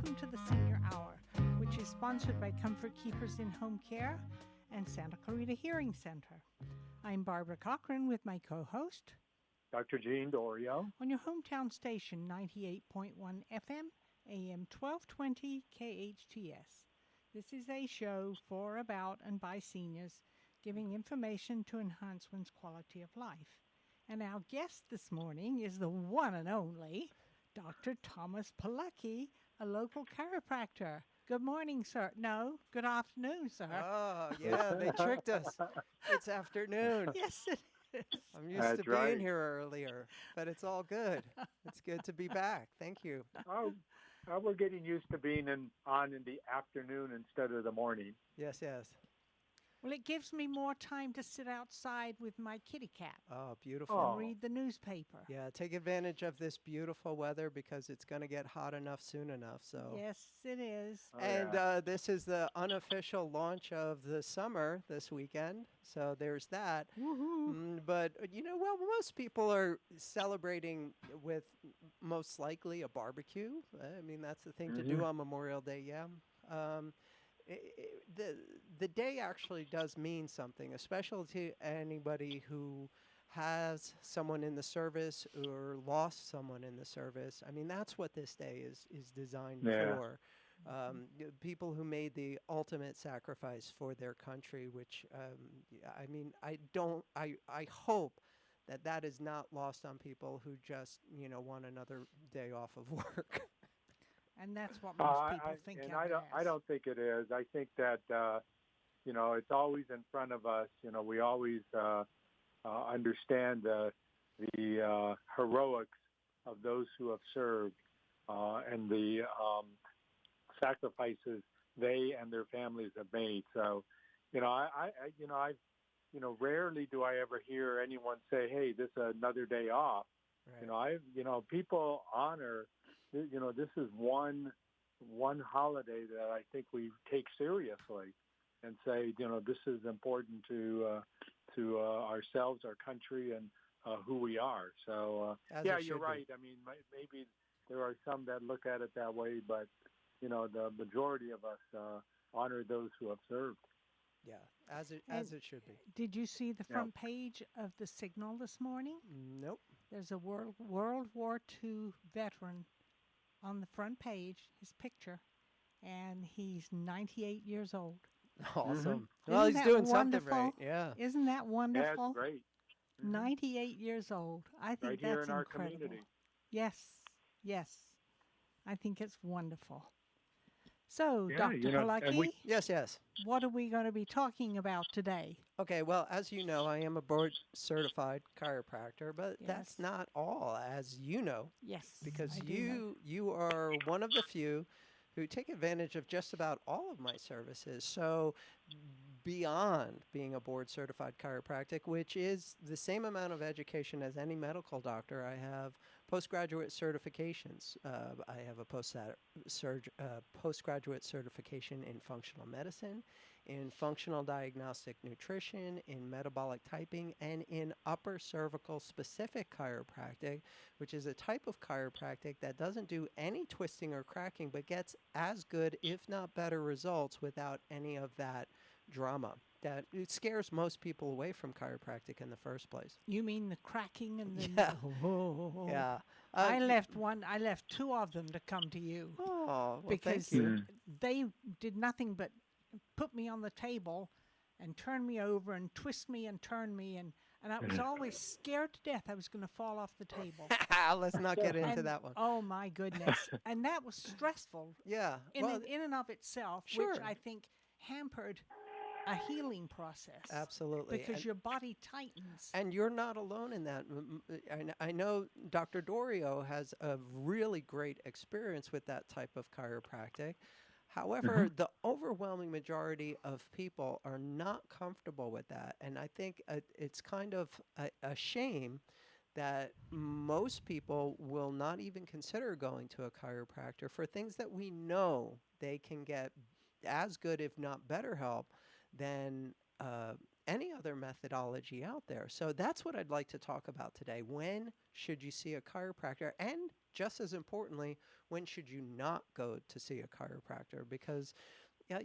welcome to the Senior Hour, which is sponsored by Comfort Keepers in Home Care and Santa Clarita Hearing Center. I'm Barbara Cochran with my co-host, Dr. Gene Dorio, on your hometown station, 98.1 FM, AM 1220 KHTS. This is a show for, about, and by seniors, giving information to enhance one's quality of life. And our guest this morning is the one and only Dr. Thomas Polucki, a local chiropractor. Good morning, sir. No, good afternoon, sir. Oh, yeah, they tricked us. It's afternoon. Yes, it is. I'm used to being here earlier, but it's all good. It's good to be back. Thank you. Oh, we're getting used to being on in the afternoon instead of the morning. Yes, yes. Well, it gives me more time to sit outside with my kitty cat. Oh, beautiful. And read the newspaper. Yeah, take advantage of this beautiful weather because it's going to get hot enough soon enough. So yes, it is. And this is the unofficial launch of the summer this weekend. So there's that. Woohoo. But, most people are celebrating with most likely a barbecue. I mean, that's the thing to do on Memorial Day, yeah. The day actually does mean something, especially to anybody who has someone in the service or lost someone in the service. I mean, that's what this day is designed for. People who made the ultimate sacrifice for their country, which, I hope that is not lost on people who just, want another day off of work. And that's what most people think. And I don't think it is. I think that, it's always in front of us. We always understand the heroics of those who have served and the sacrifices they and their families have made. So, rarely do I ever hear anyone say, "Hey, this is another day off." Right. People honor. This is one holiday that I think we take seriously, and say, this is important to ourselves, our country, and who we are. So, you're right. I mean, maybe there are some that look at it that way, but the majority of us honor those who have served. Yeah, as it should be. Did you see the front page of the Signal this morning? Nope. There's a World War II veteran on the front page, his picture, and he's 98 years old. Awesome. Well, he's doing something right. Yeah. Isn't that wonderful? That's great. 98 years old. I think right that's here in our incredible. Community. Yes. I think it's wonderful. So, Dr. Polucki, yes. What are we going to be talking about today? Okay, well, as you know, I am a board-certified chiropractor, but that's not all, as you know. Yes, because you are one of the few who take advantage of just about all of my services. So beyond being a board-certified chiropractic, which is the same amount of education as any medical doctor, I have postgraduate certifications. I have a postgraduate certification in functional medicine, in functional diagnostic nutrition, in metabolic typing, and in upper cervical specific chiropractic, which is a type of chiropractic that doesn't do any twisting or cracking, but gets as good, if not better, results without any of that drama. That it scares most people away from chiropractic in the first place. You mean the cracking and the... Yeah. I left two of them to come to you. Oh, well, because thank you. They did nothing but put me on the table and turn me over and twist me and turn me, and I was always scared to death I was going to fall off the table. Let's not get into that one. Oh, my goodness. And that was stressful. Yeah. In and of itself, which I think hampered a healing process. Absolutely. Because your body tightens. And you're not alone in that. I know Dr. Dorio has a really great experience with that type of chiropractic. However, the overwhelming majority of people are not comfortable with that. And I think it's kind of a shame that most people will not even consider going to a chiropractor for things that we know they can get as good, if not better help than any other methodology out there. So that's what I'd like to talk about today. When should you see a chiropractor? And just as importantly, when should you not go to see a chiropractor? Because yeah,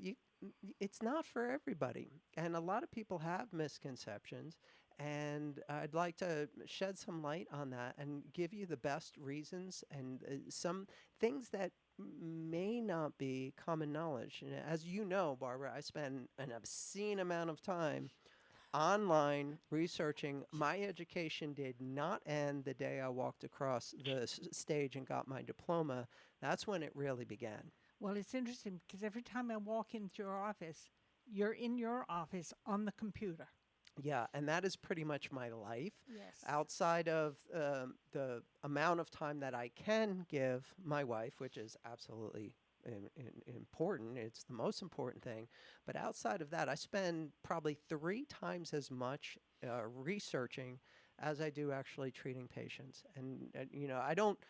it's not for everybody. And a lot of people have misconceptions. And I'd like to shed some light on that and give you the best reasons and some things that may not be common knowledge. And as you know, Barbara, I spend an obscene amount of time online researching. My education did not end the day I walked across the stage and got my diploma. That's when it really began. Well, it's interesting because every time I walk into your office, you're in your office on the computer. Yeah, and that is pretty much my life. Yes. Outside of the amount of time that I can give my wife, which is absolutely important, it's the most important thing. But outside of that, I spend probably 3 times as much researching as I do actually treating patients. And I don't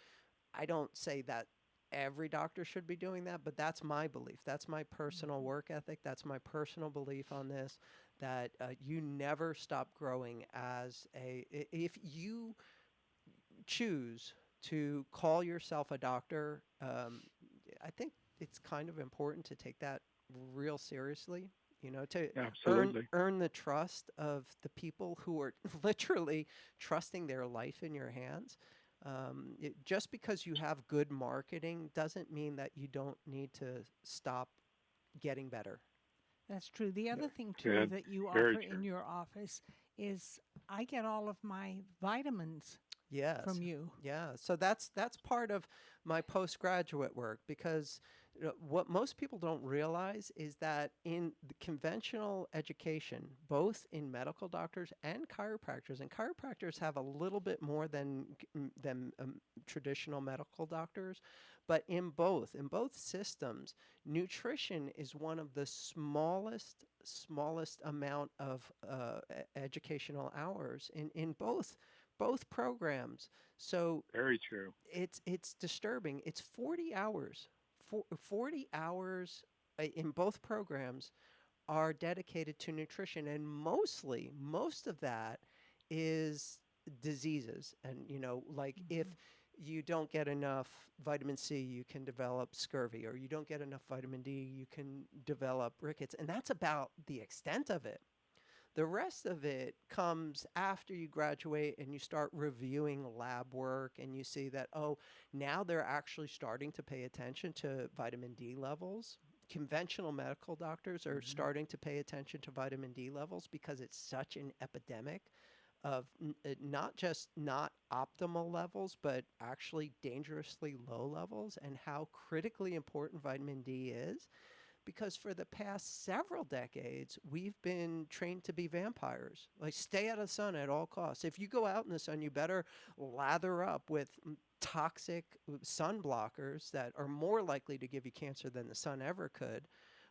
say that every doctor should be doing that, but that's my belief. That's my personal work ethic. That's my personal belief on this, that you never stop growing if you choose to call yourself a doctor, I think it's kind of important to take that real seriously, to earn the trust of the people who are literally trusting their life in your hands. Just because you have good marketing doesn't mean that you don't need to stop getting better. That's true. The other thing, too, that you offer in your office is I get all of my vitamins from you. Yeah. So that's part of my postgraduate work, because what most people don't realize is that in the conventional education, both in medical doctors and chiropractors have a little bit more than traditional medical doctors, but in both systems, nutrition is one of the smallest amount of educational hours in both programs. So very true. It's disturbing. It's 40 hours. 40 hours in both programs are dedicated to nutrition, and most of that is diseases. And like if you don't get enough vitamin C, you can develop scurvy, or you don't get enough vitamin D, you can develop rickets, and that's about the extent of it. The rest of it comes after you graduate and you start reviewing lab work, and you see that, now they're actually starting to pay attention to vitamin D levels. Conventional medical doctors are starting to pay attention to vitamin D levels because it's such an epidemic of not just not optimal levels, but actually dangerously low levels, and how critically important vitamin D is. Because for the past several decades, we've been trained to be vampires. Like, stay out of the sun at all costs. If you go out in the sun, you better lather up with toxic sun blockers that are more likely to give you cancer than the sun ever could.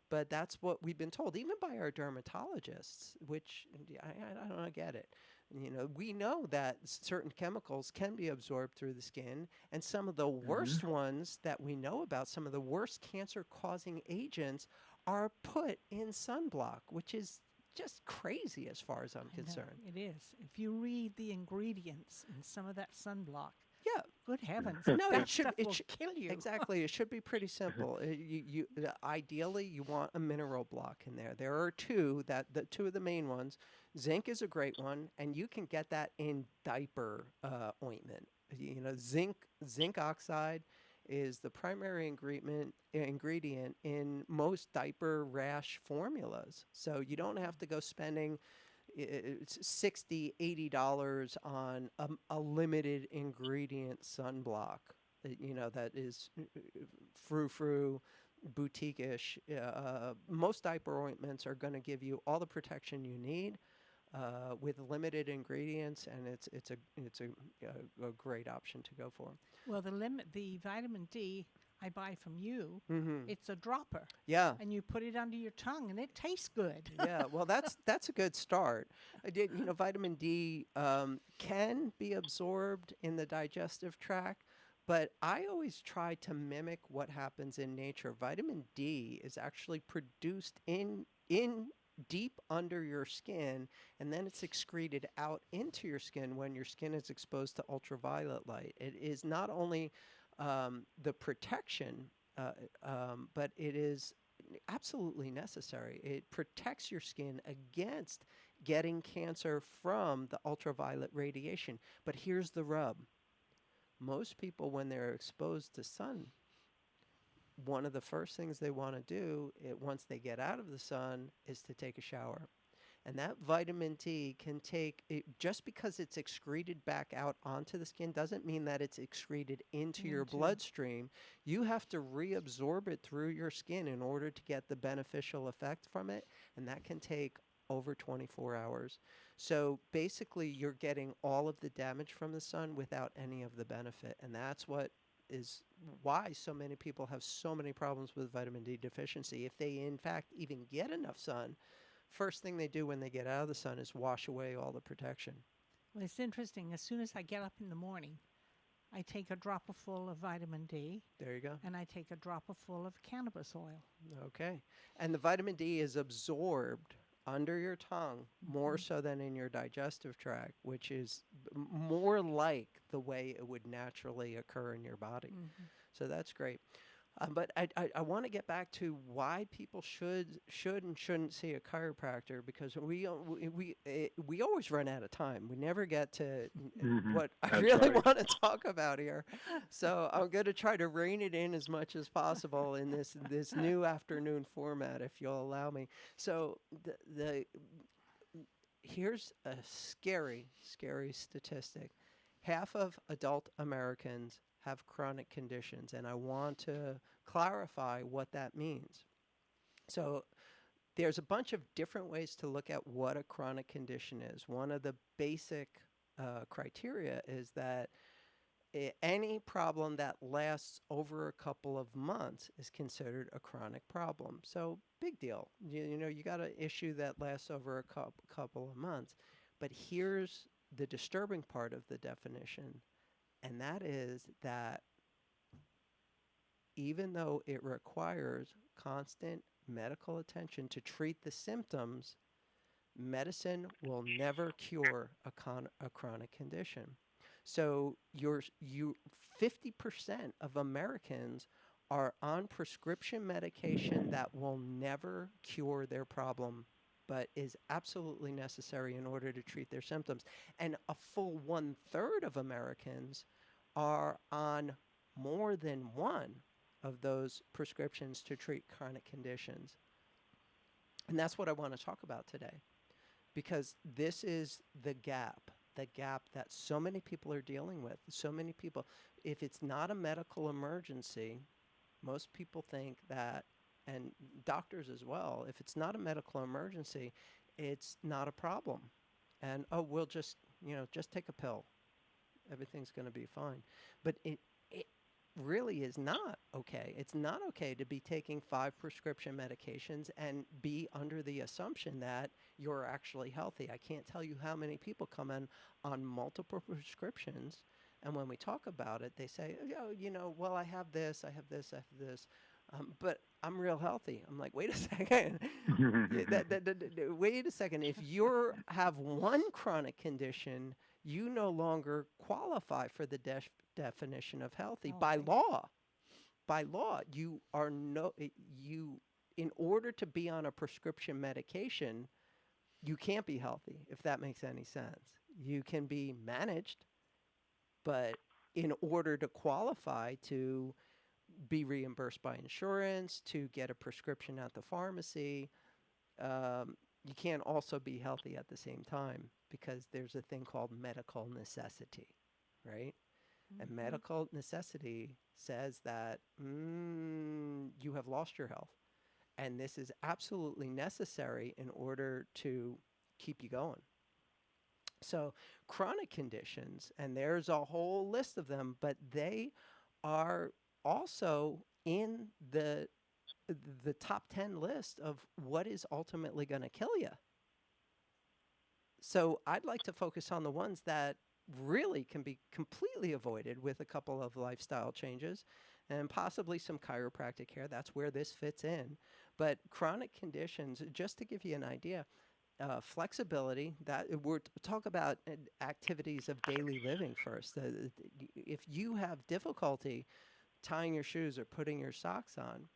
But that's what we've been told, even by our dermatologists, which I don't get it. We know that certain chemicals can be absorbed through the skin, and some of the worst ones that we know about, some of the worst cancer-causing agents, are put in sunblock, which is just crazy as far as I'm concerned. It is. If you read the ingredients in some of that sunblock, yeah, good heavens, no, it should kill you. Exactly, it should be pretty simple. Ideally, you want a mineral block in there. There are two of the main ones. Zinc is a great one, and you can get that in diaper ointment. Zinc oxide is the primary ingredient in most diaper rash formulas. So you don't have to go spending $60, $80 on a limited ingredient sunblock. That is frou-frou, boutique-ish. Most diaper ointments are going to give you all the protection you need with limited ingredients, and it's a great option to go for. Well, the vitamin D I buy from you, it's a dropper. Yeah. And you put it under your tongue, and it tastes good. Yeah, well, that's a good start. Vitamin D can be absorbed in the digestive tract, but I always try to mimic what happens in nature. Vitamin D is actually produced in deep under your skin, and then it's excreted out into your skin when your skin is exposed to ultraviolet light. It is not only the protection, but it is absolutely necessary. It protects your skin against getting cancer from the ultraviolet radiation. But here's the rub. Most people, when they're exposed to sun, one of the first things they want to do once they get out of the sun is to take a shower. And that vitamin D can take, just because it's excreted back out onto the skin doesn't mean that it's excreted into your bloodstream. You have to reabsorb it through your skin in order to get the beneficial effect from it. And that can take over 24 hours. So basically, you're getting all of the damage from the sun without any of the benefit. And that's what is why so many people have so many problems with vitamin D deficiency. If they, in fact, even get enough sun, first thing they do when they get out of the sun is wash away all the protection. Well, it's interesting. As soon as I get up in the morning, I take a dropper full of vitamin D. There you go. And I take a dropper full of cannabis oil. Okay. And the vitamin D is absorbed under your tongue more so than in your digestive tract, which is more like the way it would naturally occur in your body. So that's great. But I want to get back to why people should and shouldn't see a chiropractor, because we always run out of time. We never get to what I really want to talk about here. So I'm going to try to rein it in as much as possible in this new afternoon format, if you'll allow me. So here's a scary statistic. Half of adult Americans have chronic conditions, and I want to clarify what that means. So there's a bunch of different ways to look at what a chronic condition is. One of the basic criteria is that any problem that lasts over a couple of months is considered a chronic problem. So big deal. You got an issue that lasts over a couple of months. But here's the disturbing part of the definition. And that is that even though it requires constant medical attention to treat the symptoms, medicine will never cure a chronic condition. So 50% of Americans are on prescription medication that will never cure their problem, but is absolutely necessary in order to treat their symptoms. And a full 1/3 of Americans are on more than one of those prescriptions to treat chronic conditions. And that's what I want to talk about today, because this is the gap that so many people are dealing with. So many people, if it's not a medical emergency, most people think that, and doctors as well, if it's not a medical emergency, it's not a problem. And, we'll just take a pill. Everything's going to be fine. But it really is not okay. It's not okay to be taking 5 prescription medications and be under the assumption that you're actually healthy. I can't tell you how many people come in on multiple prescriptions, and when we talk about it, they say, well, I have this, but I'm real healthy. I'm like, wait a second. Wait a second. If you have one chronic condition, you no longer qualify for the definition of healthy. By law, you are in order to be on a prescription medication, you can't be healthy, if that makes any sense. You can be managed, but in order to qualify to be reimbursed by insurance, to get a prescription at the pharmacy, you can't also be healthy at the same time, because there's a thing called medical necessity, right? And medical necessity says that you have lost your health. And this is absolutely necessary in order to keep you going. So chronic conditions, and there's a whole list of them, but they are also in the top 10 list of what is ultimately going to kill you. So I'd like to focus on the ones that really can be completely avoided with a couple of lifestyle changes. and possibly some chiropractic care. That's where this fits in. But chronic conditions, just to give you an idea, flexibility, that we're talk about activities of daily living first. If you have difficulty tying your shoes or putting your socks on,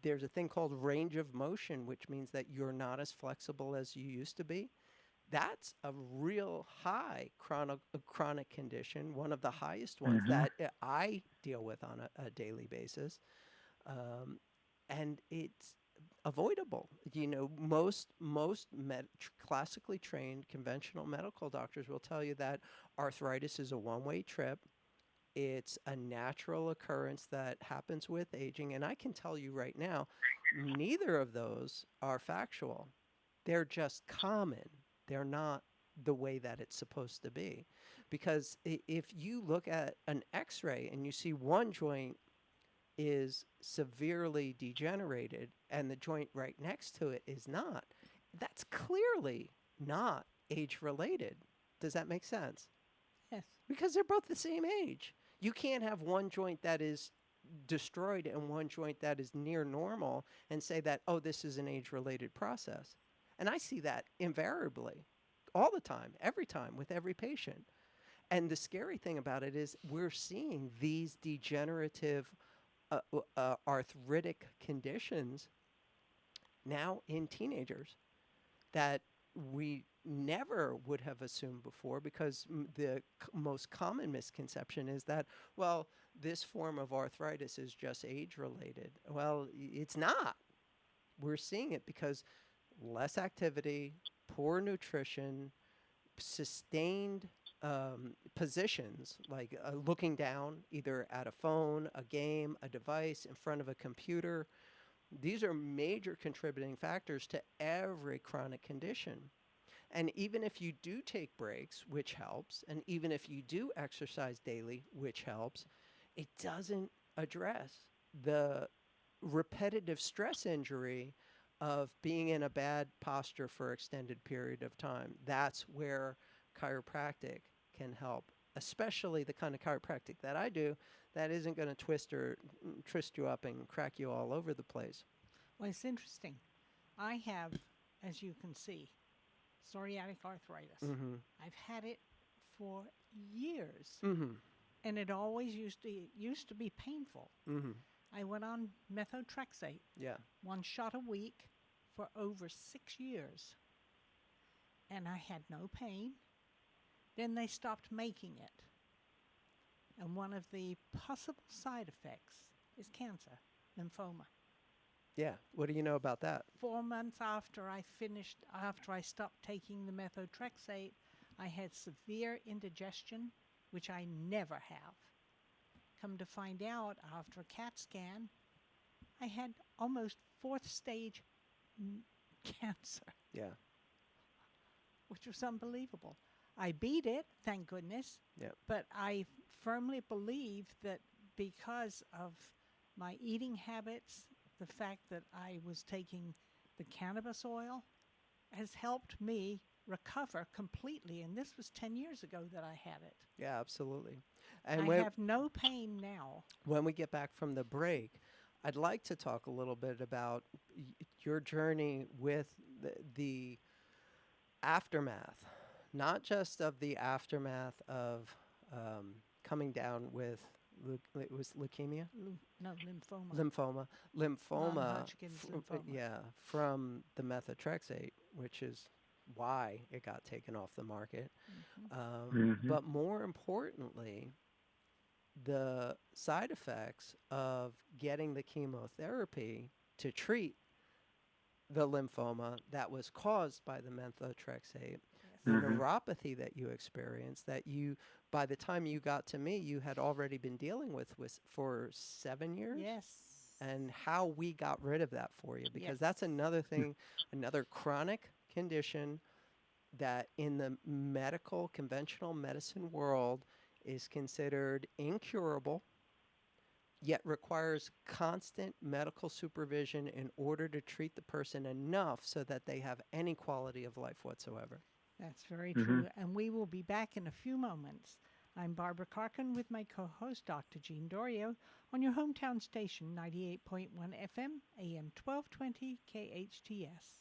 there's a thing called range of motion, which means that you're not as flexible as you used to be. That's a real high chronic condition, one of the highest ones that I deal with on a daily basis. And it's avoidable. You know, most classically trained conventional medical doctors will tell you that arthritis is a one-way trip. It's a natural occurrence that happens with aging. And I can tell you right now, neither of those are factual. They're just common. They're not the way that it's supposed to be. Because if you look at an x-ray and you see one joint is severely degenerated and the joint right next to it is not, that's clearly not age-related. Does that make sense? Yes. Because they're both the same age. You can't have one joint that is destroyed and one joint that is near normal and say that, oh, this is an age-related process. And I see that invariably, all the time, every time, with every patient. And the scary thing about it is we're seeing these degenerative arthritic conditions now in teenagers that we never would have assumed before, because the most common misconception is that, well, this form of arthritis is just age-related. Well, it's not. We're seeing it because less activity, poor nutrition, sustained positions, like looking down either at a phone, a game, a device, in front of a computer. These are major contributing factors to every chronic condition. And even if you do take breaks, which helps, and even if you do exercise daily, which helps, it doesn't address the repetitive stress injury of being in a bad posture for an extended period of time. That's where chiropractic can help, especially the kind of chiropractic that I do that isn't going to twist you up and crack you all over the place. Well, it's interesting. I have, as you can see, psoriatic arthritis. I've had it for years, and it always used to be painful. I went on methotrexate, one shot a week for over 6 years, and I had no pain. Then they stopped making it, and one of the possible side effects is cancer, lymphoma. Yeah. What do you know about that? 4 months after I stopped taking the methotrexate, I had severe indigestion, which I never have. Come to find out, after a CAT scan, I had almost 4th stage cancer. Yeah. Which was unbelievable. I beat it, thank goodness. Yep. But I firmly believe that because of my eating habits, the fact that I was taking the cannabis oil has helped me recover completely. And this was 10 years ago that I had it. Yeah, absolutely. And I have no pain now. When we get back from the break, I'd like to talk a little bit about your journey with the aftermath, not just of the aftermath of coming down with it was leukemia? Lymphoma. Lymphoma. Non-Hodgkin's lymphoma. Yeah, from the methotrexate, which is why it got taken off the market. But more importantly, the side effects of getting the chemotherapy to treat the lymphoma that was caused by the methotrexate, the neuropathy that you experienced, that you, by the time you got to me, you had already been dealing with for 7 years? Yes. And how we got rid of that for you, because that's another thing, another chronic condition that in the conventional medicine world is considered incurable, yet requires constant medical supervision in order to treat the person enough so that they have any quality of life whatsoever. That's very true. And we will be back in a few moments. I'm Barbara Cochran with my co-host Dr. Jean Dorio on your hometown station 98.1 FM, AM 1220 KHTS.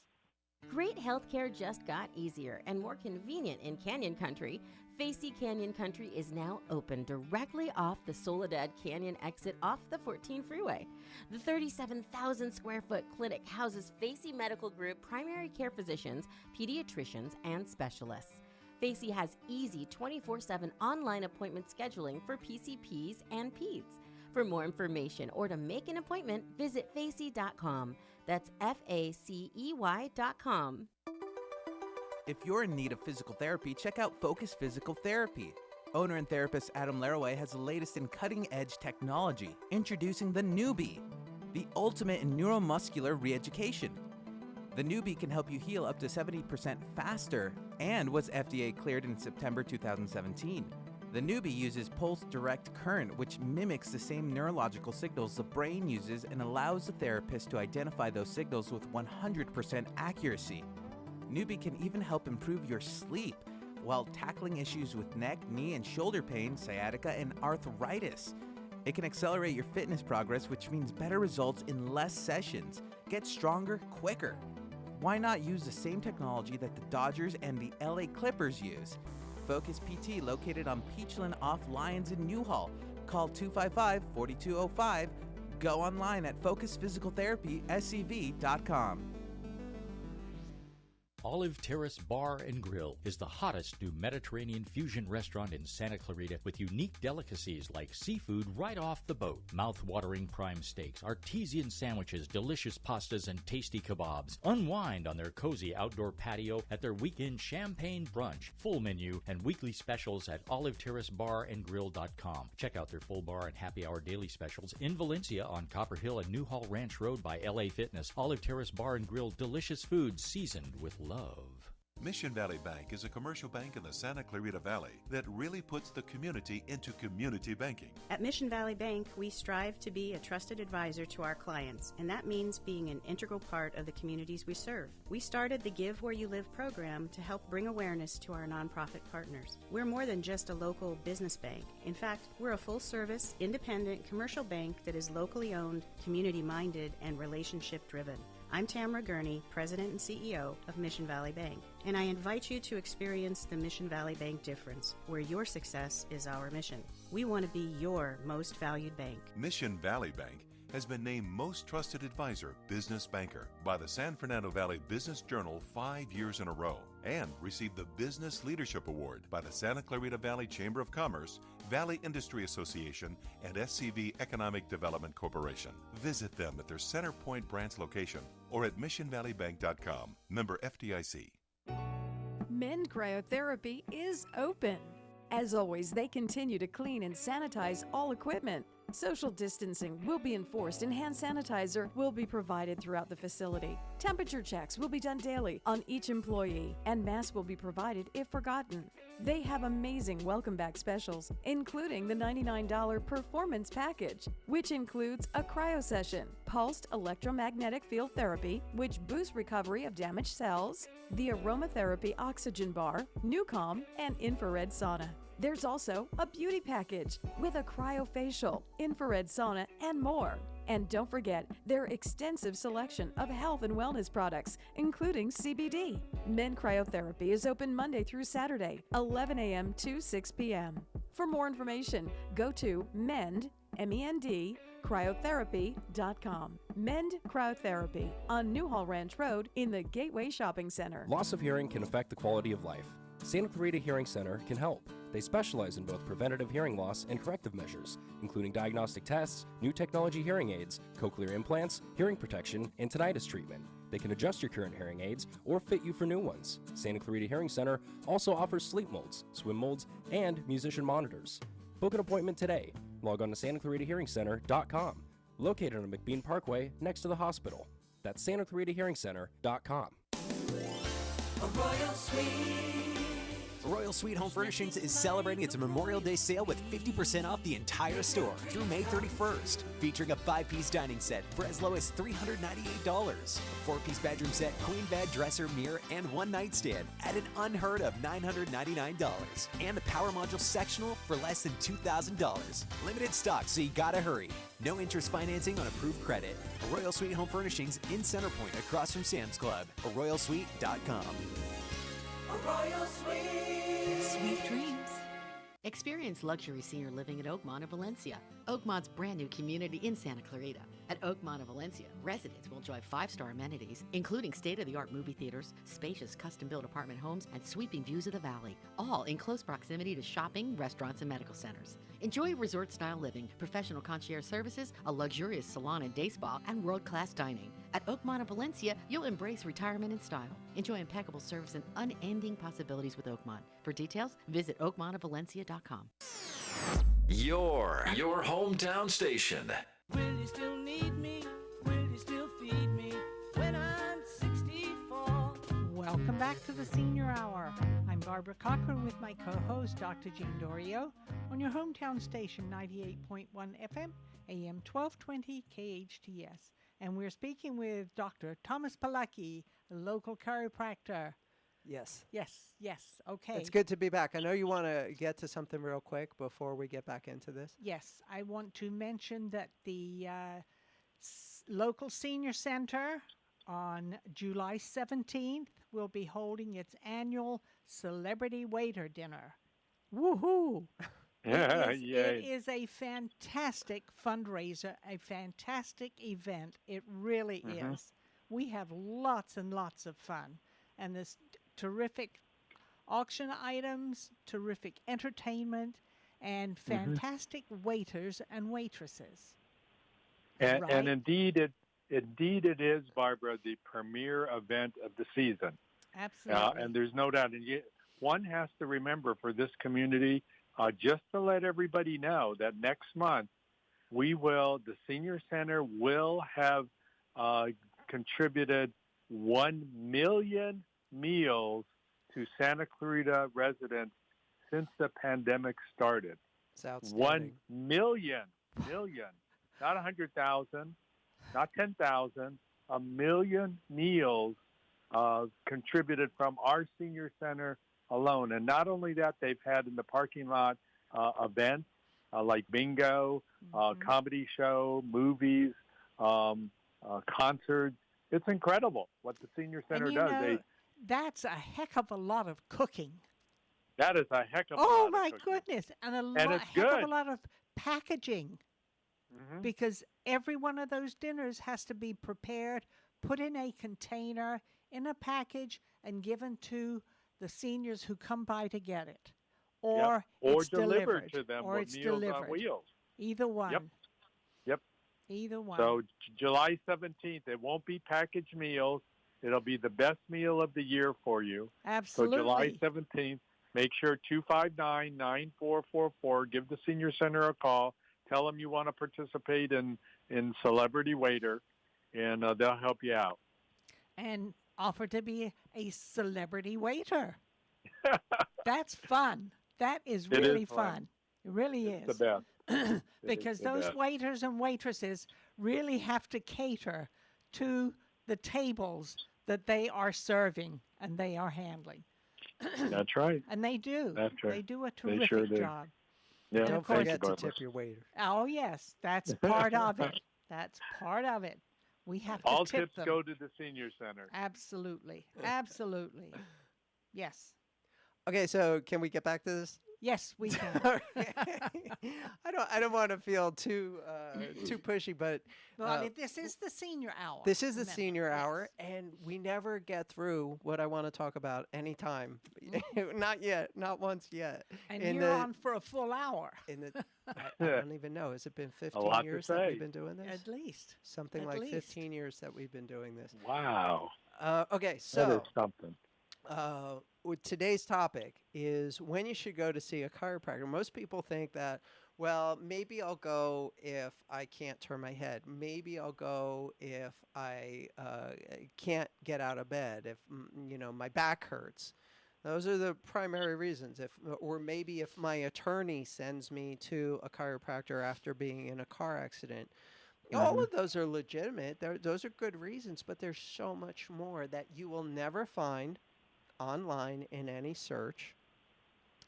Great healthcare just got easier and more convenient in Canyon Country. Facey Canyon Country is now open directly off the Soledad Canyon exit off the 14 freeway. The 37,000 square foot clinic houses Facey Medical Group primary care physicians, pediatricians, and specialists. Facey has easy 24/7 online appointment scheduling for PCPs and PEDS. For more information or to make an appointment, visit facey.com. That's FACEY.com. If you're in need of physical therapy, check out Focus Physical Therapy. Owner and therapist Adam Laraway has the latest in cutting-edge technology, introducing the Newbie, the ultimate in neuromuscular re-education. The Newbie can help you heal up to 70% faster and was FDA cleared in September 2017. The Newbie uses pulse direct current, which mimics the same neurological signals the brain uses and allows the therapist to identify those signals with 100% accuracy. Newbie can even help improve your sleep while tackling issues with neck, knee, and shoulder pain, sciatica, and arthritis. It can accelerate your fitness progress, which means better results in less sessions. Get stronger quicker. Why not use the same technology that the Dodgers and the LA Clippers use? Focus PT, located on Peachland off Lyons in Newhall. Call 255-4205. Go online at focusphysicaltherapyscv.com. Olive Terrace Bar and Grill is the hottest new Mediterranean fusion restaurant in Santa Clarita with unique delicacies like seafood right off the boat, mouth-watering prime steaks, artesian sandwiches, delicious pastas, and tasty kebabs. Unwind on their cozy outdoor patio at their weekend champagne brunch. Full menu and weekly specials at oliveterracebarandgrill.com. Check out their full bar and happy hour daily specials in Valencia on Copper Hill and Newhall Ranch Road by LA Fitness. Olive Terrace Bar and Grill, delicious food seasoned with love. Mission Valley Bank is a commercial bank in the Santa Clarita Valley that really puts the community into community banking. At Mission Valley Bank, we strive to be a trusted advisor to our clients, and that means being an integral part of the communities we serve. We started the Give Where You Live program to help bring awareness to our nonprofit partners. We're more than just a local business bank. In fact, we're a full-service, independent commercial bank that is locally owned, community-minded, and relationship-driven. I'm Tamara Gurney, President and CEO of Mission Valley Bank, and I invite you to experience the Mission Valley Bank difference, where your success is our mission. We want to be your most valued bank. Mission Valley Bank has been named Most Trusted Advisor Business Banker by the San Fernando Valley Business Journal 5 years in a row and received the Business Leadership Award by the Santa Clarita Valley Chamber of Commerce, Valley Industry Association, and SCV Economic Development Corporation. Visit them at their Center Point branch location or at missionvalleybank.com. Member FDIC. Mend Cryotherapy is open. As always, they continue to clean and sanitize all equipment. Social distancing will be enforced and hand sanitizer will be provided throughout the facility. Temperature checks will be done daily on each employee, and masks will be provided if forgotten. They have amazing welcome back specials, including the $99 performance package, which includes a cryo session, pulsed electromagnetic field therapy, which boosts recovery of damaged cells, the aromatherapy oxygen bar, Nucom, and infrared sauna. There's also a beauty package with a cryofacial, infrared sauna, and more. And don't forget their extensive selection of health and wellness products, including CBD. Mend Cryotherapy is open Monday through Saturday, 11 a.m. to 6 p.m. For more information, go to MEND, M-E-N-D, cryotherapy.com. Mend Cryotherapy on Newhall Ranch Road in the Gateway Shopping Center. Loss of hearing can affect the quality of life. Santa Clarita Hearing Center can help. They specialize in both preventative hearing loss and corrective measures, including diagnostic tests, new technology hearing aids, cochlear implants, hearing protection, and tinnitus treatment. They can adjust your current hearing aids or fit you for new ones. Santa Clarita Hearing Center also offers sleep molds, swim molds, and musician monitors. Book an appointment today. Log on to SantaClaritaHearingCenter.com, located on McBean Parkway next to the hospital. That's SantaClaritaHearingCenter.com. A royal suite Royal Sweet Home Furnishings is celebrating its Memorial Day sale with 50% off the entire store through May 31st, featuring a 5-piece dining set for as low as $398, a 4-piece bedroom set, queen bed, dresser, mirror, and 1 nightstand at an unheard of $999, and the Power Module sectional for less than $2,000. Limited stock, so you gotta hurry. No interest financing on approved credit. A Royal Sweet Home Furnishings in Centerpoint across from Sam's Club, or royalsuite.com. Royal Suite. Sweet dreams. Experience luxury senior living at Oakmont of Valencia, Oakmont's brand new community in Santa Clarita. At Oakmont of Valencia, residents will enjoy 5-star amenities, including state-of-the-art movie theaters, spacious custom-built apartment homes, and sweeping views of the valley, all in close proximity to shopping, restaurants, and medical centers. Enjoy resort-style living, professional concierge services, a luxurious salon and day spa, and world-class dining. At Oakmont of Valencia, you'll embrace retirement in style. Enjoy impeccable service and unending possibilities with Oakmont. For details, visit oakmontofvalencia.com. Your hometown station. Will you still need me? Will you still feed me when I'm 64? Welcome back to the Senior Hour. I'm Barbara Cochran with my co-host, Dr. Jean Dorio, on your hometown station, 98.1 FM, AM 1220 KHTS. And we're speaking with Dr. Thomas Polucki, a local chiropractor. Yes. Yes, okay. It's good to be back. I know you want to get to something real quick before we get back into this. Yes, I want to mention that the local senior center on July 17th will be holding its annual Celebrity Waiter Dinner. Woohoo! It is a fantastic fundraiser, a fantastic event. It really is. We have lots and lots of fun. And there's terrific auction items, terrific entertainment, and fantastic waiters and waitresses. And indeed it is, Barbara, the premier event of the season. Absolutely. And there's no doubt. And one has to remember for this community, just to let everybody know that next month the Senior Center will have contributed 1 million meals to Santa Clarita residents since the pandemic started. It's outstanding. 1 million, not 100,000, not 10,000, 1 million meals contributed from our senior center alone. And not only that, they've had in the parking lot events like bingo, comedy show, movies, concerts. It's incredible what the senior center does. That's a heck of a lot of cooking. That is a heck of a lot Oh, of my cooking. goodness. And it's heck good. of a lot of packaging. Because every one of those dinners has to be prepared, put in a container, in a package, and given to the seniors who come by to get it. Or it's delivered to them or with it's Meals delivered. on Wheels. Either one. Yep. Either one. So July 17th, it won't be packaged meals. It'll be the best meal of the year for you. Absolutely. So July 17th, make sure 259-9444. Give the Senior Center a call. Tell them you want to participate in Celebrity Waiter, and they'll help you out. And offer to be a celebrity waiter. That's fun. That is really fun. It really is. It's the best. Because those waiters and waitresses really have to cater to the tables that they are serving and they are handling. That's right. And they do. That's right. They do a terrific sure do. job. Yeah, Don't forget to tip your waiter. Oh, yes. That's part of it. That's part of it. We have to All tip tips them. go to the Senior Center. Absolutely. Absolutely. Yes. Okay, so can we get back to this? Yes, we can. I don't want to feel too pushy, but Well, this is the senior hour. this is the senior hour, and we never get through what I want to talk about anytime. Not yet, not once yet. And you're on for a full hour. I don't even know. Has it been 15 lot to years that say. we've been doing this? At least. Something At like least. 15 years that we've been doing this. Wow. Okay, That so is something. Today's topic is when you should go to see a chiropractor. Most people think that, well, maybe I'll go if I can't turn my head. Maybe I'll go if I can't get out of bed, if my back hurts. Those are the primary reasons. Or maybe if my attorney sends me to a chiropractor after being in a car accident. All of those are legitimate. Those are good reasons, but there's so much more that you will never find online in any search,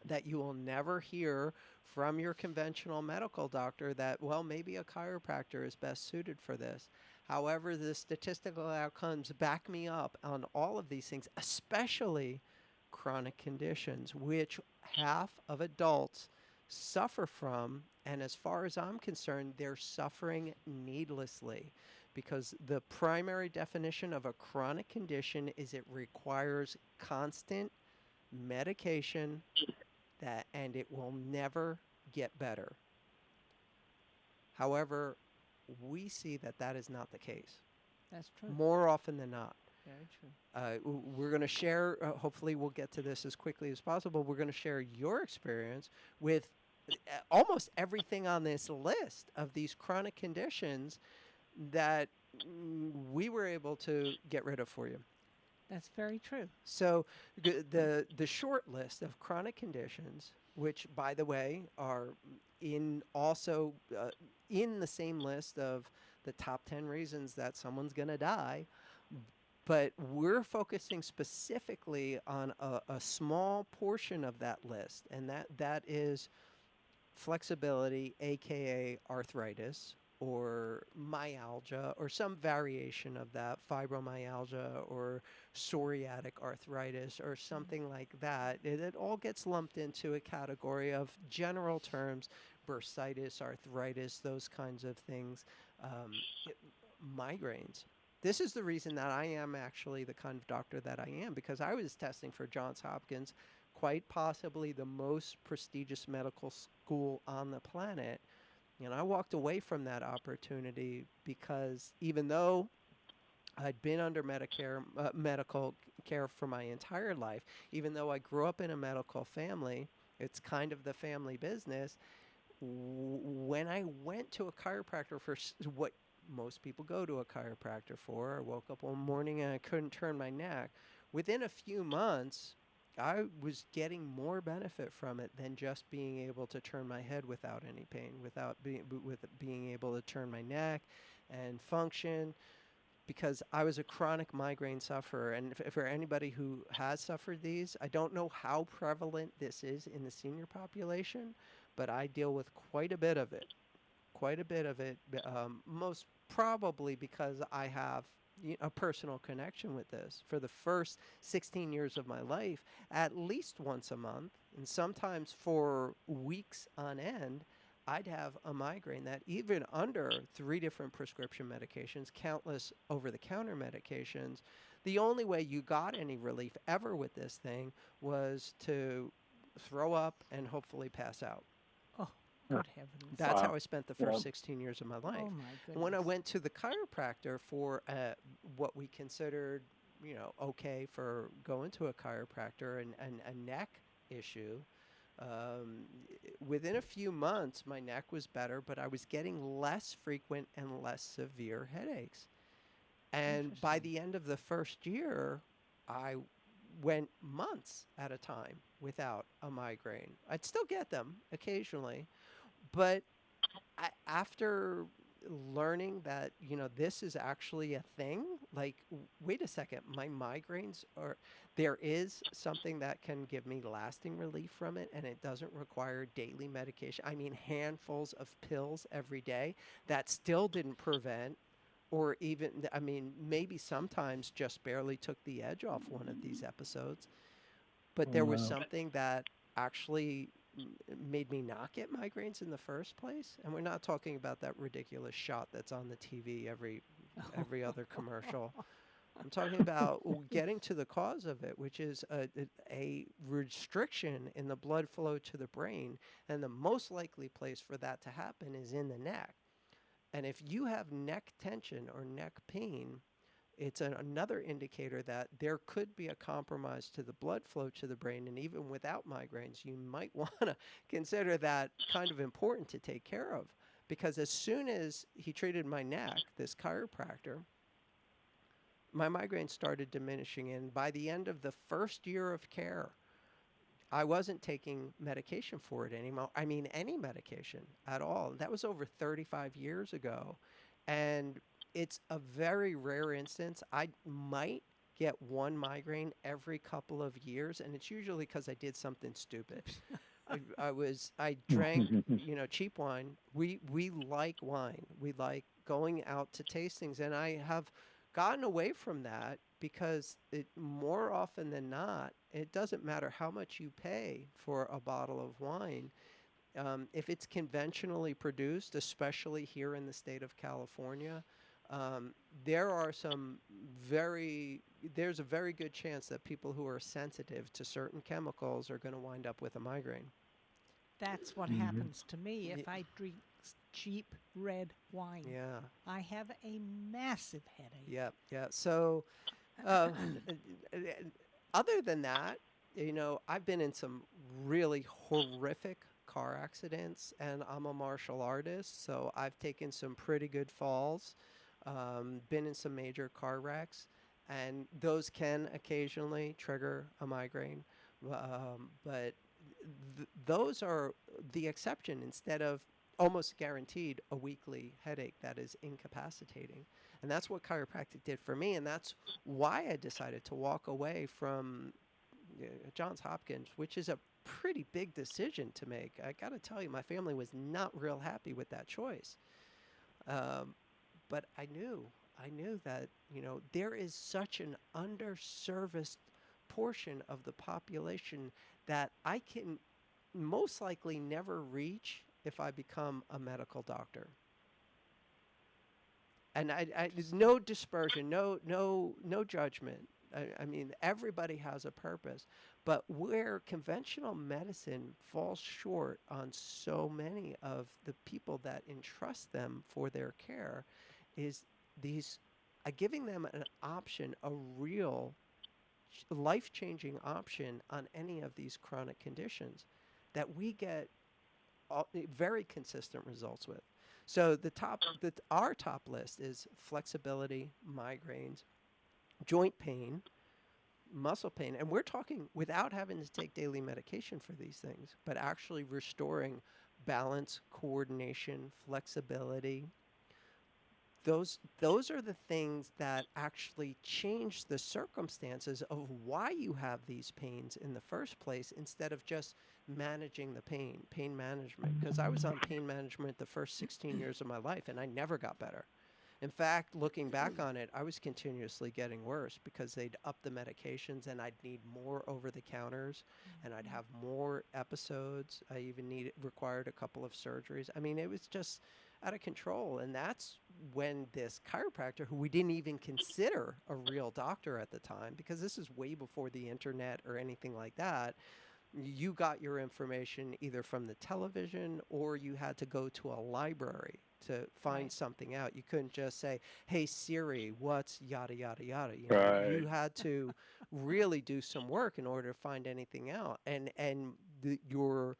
that you will never hear from your conventional medical doctor that, well, maybe a chiropractor is best suited for this. However, the statistical outcomes back me up on all of these things, especially chronic conditions, which half of adults suffer from. And as far as I'm concerned, they're suffering needlessly, because the primary definition of a chronic condition is it requires constant medication and it will never get better. However, we see that is not the case. That's true. More often than not. Very true. We're going to share, hopefully we'll get to this as quickly as possible. We're going to share your experience with almost everything on this list of these chronic conditions that we were able to get rid of for you. That's very true. So the short list of chronic conditions, which, by the way, are in the same list of the top 10 reasons that someone's going to die, but we're focusing specifically on a small portion of that list, and that is flexibility, aka arthritis, or myalgia, or some variation of that, fibromyalgia, or psoriatic arthritis, or something like that. It all gets lumped into a category of general terms, bursitis, arthritis, those kinds of things, migraines. This is the reason that I am actually the kind of doctor that I am, because I was testing for Johns Hopkins, quite possibly the most prestigious medical school on the planet. And I walked away from that opportunity because even though I'd been under medical care for my entire life, even though I grew up in a medical family, it's kind of the family business. When I went to a chiropractor for what most people go to a chiropractor for, I woke up one morning and I couldn't turn my neck. Within a few months, I was getting more benefit from it than just being able to turn my head without any pain, with being able to turn my neck and function, because I was a chronic migraine sufferer. And for anybody who has suffered these, I don't know how prevalent this is in the senior population, but I deal with quite a bit of it. Most probably because I have a personal connection with this. For the first 16 years of my life, at least once a month, and sometimes for weeks on end, I'd have a migraine that, even under 3 different prescription medications, countless over-the-counter medications, the only way you got any relief ever with this thing was to throw up and hopefully pass out. Good heavens. That's how I spent the first 16 years of my life. Oh, my goodness. When I went to the chiropractor for what we considered, okay for going to a chiropractor, and a neck issue, within a few months, my neck was better, but I was getting less frequent and less severe headaches. And by the end of the first year, I went months at a time without a migraine. I'd still get them occasionally, but after learning that, this is actually a thing, like, wait a second, my migraines there is something that can give me lasting relief from it, and it doesn't require daily medication. I mean, handfuls of pills every day that still didn't prevent, or even, maybe sometimes just barely took the edge off one of these episodes. But there was something that actually made me not get migraines in the first place. And we're not talking about that ridiculous shot that's on the TV every other commercial. I'm talking about getting to the cause of it, which is a restriction in the blood flow to the brain. And the most likely place for that to happen is in the neck. And if you have neck tension or neck pain, it's another indicator that there could be a compromise to the blood flow to the brain. And even without migraines, you might want to consider that kind of important to take care of. Because as soon as he treated my neck, this chiropractor, my migraines started diminishing. And by the end of the first year of care, I wasn't taking medication for it anymore. I mean, any medication at all. That was over 35 years ago. And it's a very rare instance. I might get one migraine every couple of years, and it's usually because I did something stupid. I drank, cheap wine. We like wine. We like going out to tastings, and I have gotten away from that because more often than not, it doesn't matter how much you pay for a bottle of wine. If it's conventionally produced, especially here in the state of California, there's a very good chance that people who are sensitive to certain chemicals are going to wind up with a migraine. That's what happens to me if I drink cheap red wine. Yeah. I have a massive headache. Yeah. So, other than that, I've been in some really horrific car accidents, and I'm a martial artist, so I've taken some pretty good falls, been in some major car wrecks, and those can occasionally trigger a migraine, but those are the exception instead of almost guaranteed a weekly headache that is incapacitating. And that's what chiropractic did for me, and that's why I decided to walk away from Johns Hopkins, which is a pretty big decision to make. I got to tell you, my family was not real happy with that choice. But I knew that, there is such an underserviced portion of the population that I can most likely never reach if I become a medical doctor. And there's no dispersion, no judgment. I mean, everybody has a purpose, but where conventional medicine falls short on so many of the people that entrust them for their care is giving them an option, a real life-changing option on any of these chronic conditions that we get very consistent results with. So our top list is flexibility, migraines, joint pain, muscle pain, and we're talking without having to take daily medication for these things, but actually restoring balance, coordination, flexibility. Those are the things that actually change the circumstances of why you have these pains in the first place, instead of just managing the pain management. Because I was on pain management the first 16 years of my life, and I never got better. In fact, looking back on it, I was continuously getting worse because they'd up the medications, and I'd need more over-the-counters, and I'd have more episodes. I even required a couple of surgeries. I mean, it was just out of control. And that's when this chiropractor, who we didn't even consider a real doctor at the time, because this is way before the internet or anything like that, you got your information either from the television or you had to go to a library to find something out. You couldn't just say, "Hey Siri, what's yada yada yada." You had to really do some work in order to find anything out. And your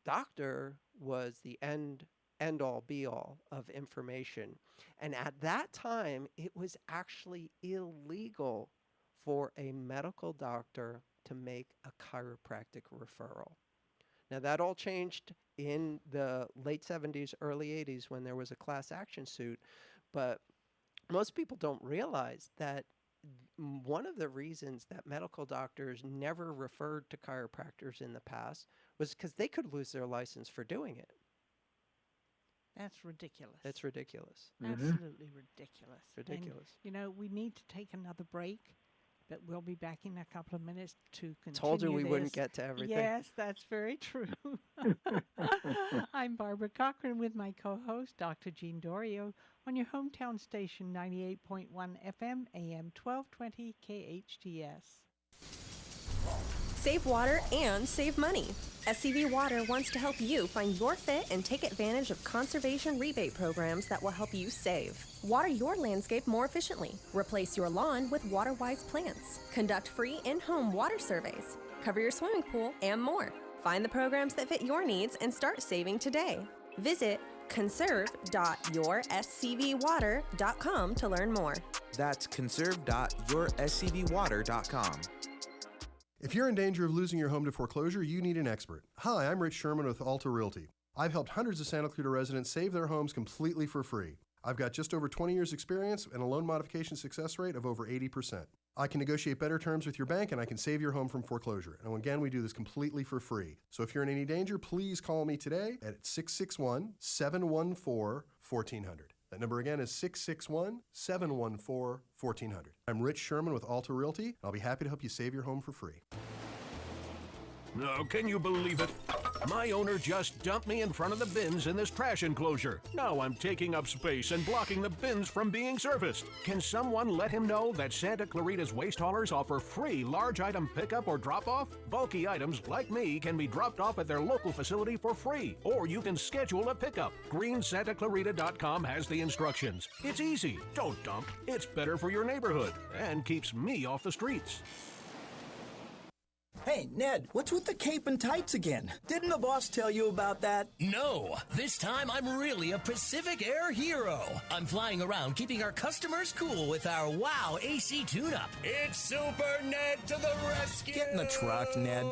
doctor was the end all be all of information. And at that time, it was actually illegal for a medical doctor to make a chiropractic referral. Now, that all changed in the late 70s, early 80s when there was a class action suit. But most people don't realize that one of the reasons that medical doctors never referred to chiropractors in the past was because they could lose their license for doing it. That's ridiculous. It's ridiculous. Absolutely ridiculous. Ridiculous. And, we need to take another break, but we'll be back in a couple of minutes to continue. Told you we wouldn't get to everything. Yes, that's very true. I'm Barbara Cochran with my co-host, Dr. Jean Dorio, on your hometown station, 98.1 FM, AM 1220 KHTS. Save water and save money. SCV Water wants to help you find your fit and take advantage of conservation rebate programs that will help you save. Water your landscape more efficiently. Replace your lawn with water-wise plants. Conduct free in-home water surveys. Cover your swimming pool and more. Find the programs that fit your needs and start saving today. Visit conserve.yourscvwater.com to learn more. That's conserve.yourscvwater.com. If you're in danger of losing your home to foreclosure, you need an expert. Hi, I'm Rich Sherman with Alta Realty. I've helped hundreds of Santa Clarita residents save their homes completely for free. I've got just over 20 years experience and a loan modification success rate of over 80%. I can negotiate better terms with your bank and I can save your home from foreclosure. And again, we do this completely for free. So if you're in any danger, please call me today at 661-714-1400. That number again is 661-714-1400. I'm Rich Sherman with Alta Realty, and I'll be happy to help you save your home for free. No, can you believe it? My owner just dumped me in front of the bins in this trash enclosure. Now I'm taking up space and blocking the bins from being serviced. Can someone let him know that Santa Clarita's waste haulers offer free large item pickup or drop-off? Bulky items, like me, can be dropped off at their local facility for free, or you can schedule a pickup. GreenSantaClarita.com has the instructions. It's easy. Don't dump. It's better for your neighborhood and keeps me off the streets. Hey, Ned, what's with the cape and tights again? Didn't the boss tell you about that? No, this time I'm really a Pacific Air hero. I'm flying around keeping our customers cool with our WOW AC tune-up. It's Super Ned to the rescue! Get in the truck, Ned.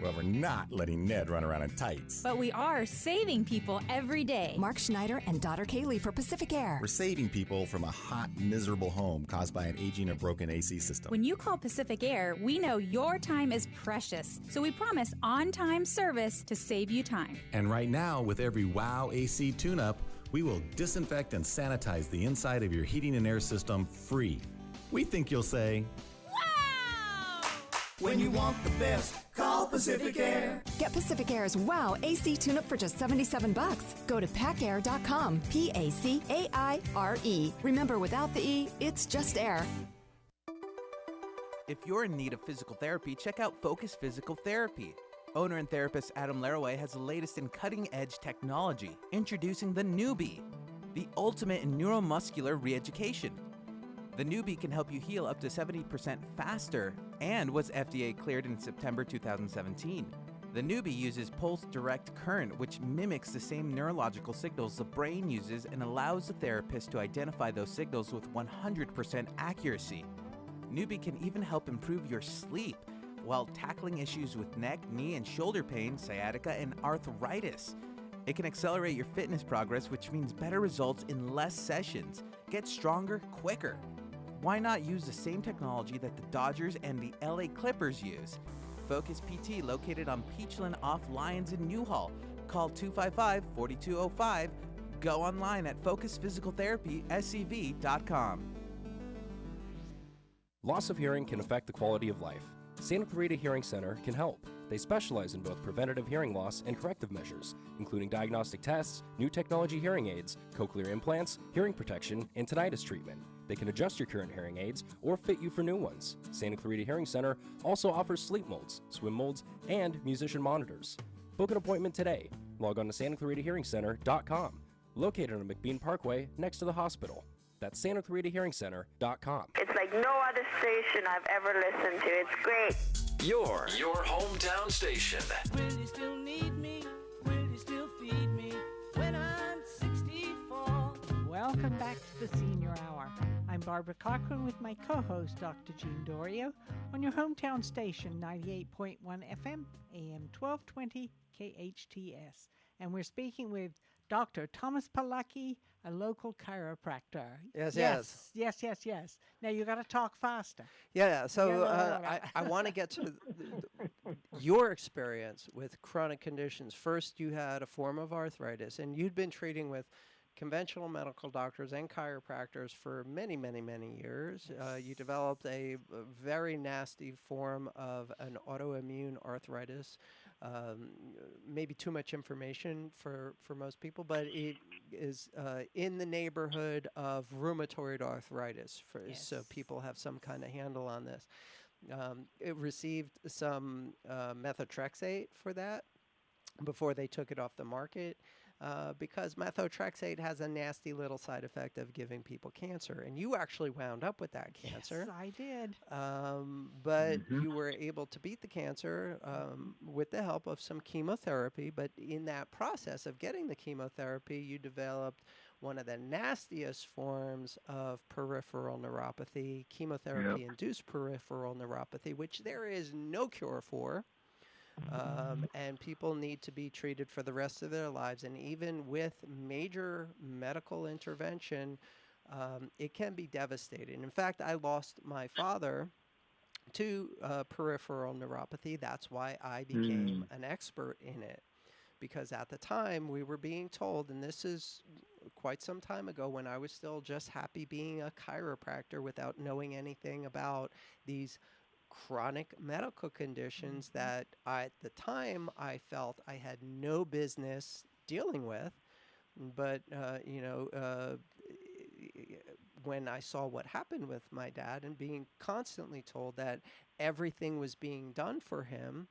Well, we're not letting Ned run around in tights. But we are saving people every day. Mark Schneider and daughter Kaylee for Pacific Air. We're saving people from a hot, miserable home caused by an aging or broken AC system. When you call Pacific Air, we know your time is precious. So we promise on-time service to save you time. And right now, with every WOW AC tune-up, we will disinfect and sanitize the inside of your heating and air system free. We think you'll say, when you want the best, call Pacific Air. Get Pacific Air's WOW AC tune-up for just $77. Go to pacair.com, Pacaire. Remember, without the E, it's just air. If you're in need of physical therapy, check out Focus Physical Therapy. Owner and therapist Adam Laraway has the latest in cutting-edge technology, introducing the Newbie, the ultimate in neuromuscular re-education. The Newbie can help you heal up to 70% faster and was FDA cleared in September 2017. The Newbie uses pulse direct current, which mimics the same neurological signals the brain uses and allows the therapist to identify those signals with 100% accuracy. Newbie can even help improve your sleep while tackling issues with neck, knee, and shoulder pain, sciatica, and arthritis. It can accelerate your fitness progress, which means better results in less sessions. Get stronger quicker. Why not use the same technology that the Dodgers and the LA Clippers use? Focus PT, located on Peachland off Lyons in Newhall. Call 255-4205. Go online at focusphysicaltherapyscv.com. Loss of hearing can affect the quality of life. Santa Clarita Hearing Center can help. They specialize in both preventative hearing loss and corrective measures, including diagnostic tests, new technology hearing aids, cochlear implants, hearing protection, and tinnitus treatment. They can adjust your current hearing aids or fit you for new ones. Santa Clarita Hearing Center also offers sleep molds, swim molds, and musician monitors. Book an appointment today. Log on to SantaClaritaHearingCenter.com, located on McBean Parkway next to the hospital. That's SantaClaritaHearingCenter.com. It's like no other station I've ever listened to. It's great. Your hometown station. Will you still need me? Will you still feed me when I'm 64? Welcome back to the Senior Hour. I'm Barbara Cochran with my co-host, Dr. Jean Dorio, on your hometown station, 98.1 FM, AM 1220, KHTS. And we're speaking with Dr. Thomas Polucki, a local chiropractor. Yes. Now you got to talk faster. Yeah. So I want to get to your experience with chronic conditions. First, you had a form of arthritis, and you'd been treating with conventional medical doctors and chiropractors for many, many, many years. You developed a very nasty form of an autoimmune arthritis. Maybe too much information for most people, but it is in the neighborhood of rheumatoid arthritis, so people have some kind of handle on this. It received some methotrexate for that before they took it off the market. Because methotrexate has a nasty little side effect of giving people cancer. And you actually wound up with that cancer. Yes, I did. But you were able to beat the cancer with the help of some chemotherapy. But in that process of getting the chemotherapy, you developed one of the nastiest forms of peripheral neuropathy, chemotherapy-induced peripheral neuropathy, which there is no cure for. And people need to be treated for the rest of their lives. And even with major medical intervention, it can be devastating. In fact, I lost my father to peripheral neuropathy. That's why I became an expert in it. Because at the time we were being told, and this is quite some time ago when I was still just happy being a chiropractor without knowing anything about these chronic medical conditions that at the time I felt I had no business dealing with. But, when I saw what happened with my dad and being constantly told that everything was being done for him,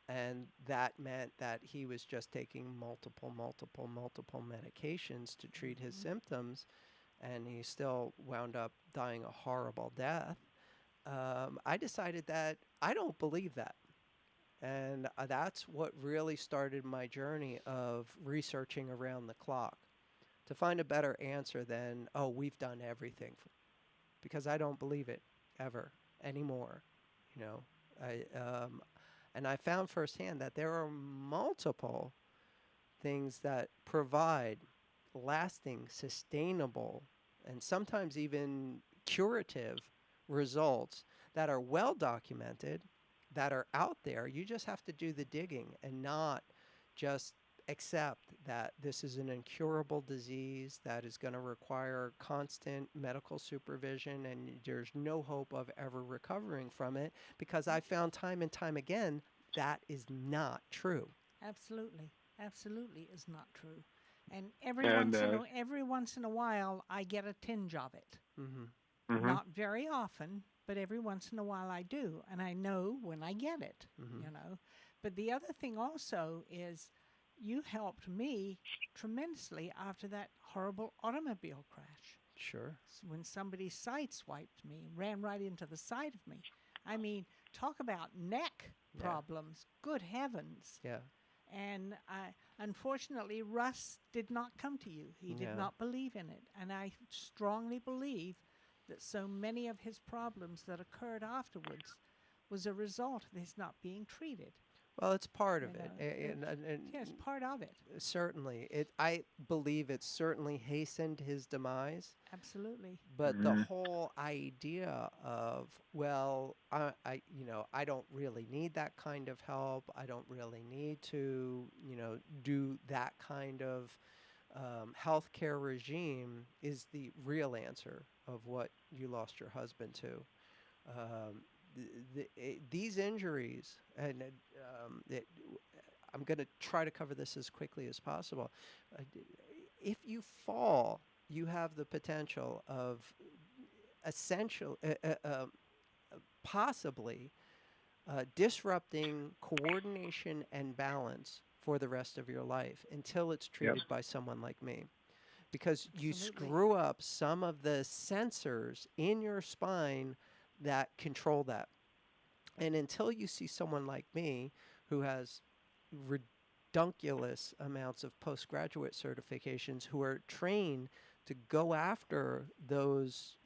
and that meant that he was just taking multiple medications to treat his symptoms, and he still wound up dying a horrible death, I decided that I don't believe that. And that's what really started my journey of researching around the clock to find a better answer than, oh, we've done everything. Because I don't believe it ever anymore, and I found firsthand that there are multiple things that provide lasting, sustainable, and sometimes even curative results that are well documented, that are out there. You just have to do the digging and not just accept that this is an incurable disease that is going to require constant medical supervision and there's no hope of ever recovering from it, because I found time and time again that is not true. Absolutely is not true. And every once in a while I get a tinge of it. Not very often, but every once in a while I do, and I know when I get it, But the other thing also is you helped me tremendously after that horrible automobile crash. Sure. When somebody sideswiped me, ran right into the side of me. I mean, talk about neck problems. Good heavens. Yeah. And unfortunately, Russ did not come to you. He did not believe in it. And I strongly believe that so many of his problems that occurred afterwards was a result of his not being treated. Well, it's part of it. Yes, part of it. Certainly. I believe it certainly hastened his demise. Absolutely. But the whole idea of, well, I don't really need that kind of help. I don't really need to, do that kind of healthcare regime is the real answer of what you lost your husband to. These injuries, and I'm going to try to cover this as quickly as possible. If you fall, you have the potential of possibly disrupting coordination and balance for the rest of your life until it's treated by someone like me. Because you screw up some of the sensors in your spine that control that. And until you see someone like me who has redunculous amounts of postgraduate certifications, who are trained to go after those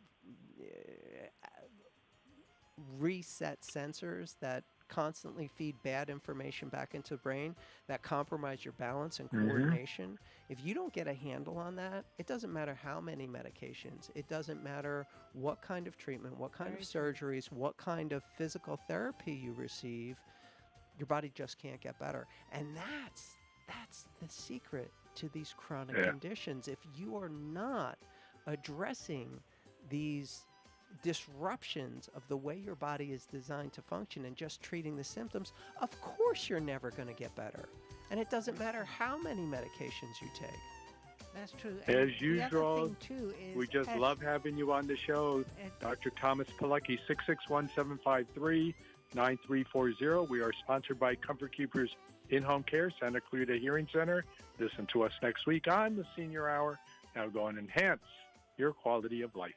reset sensors that constantly feed bad information back into the brain, that compromise your balance and coordination. If you don't get a handle on that, it doesn't matter how many medications, it doesn't matter what kind of treatment, what kind of surgeries, what kind of physical therapy you receive, your body just can't get better. And that's the secret to these chronic conditions. If you are not addressing these disruptions of the way your body is designed to function and just treating the symptoms, of course you're never going to get better. And it doesn't matter how many medications you take. That's true. As usual, we just love having you on the show. Dr. Thomas Polucki, 661-753-9340. We are sponsored by Comfort Keepers In-Home Care, Santa Clarita Hearing Center. Listen to us next week on the Senior Hour. Now go and enhance your quality of life.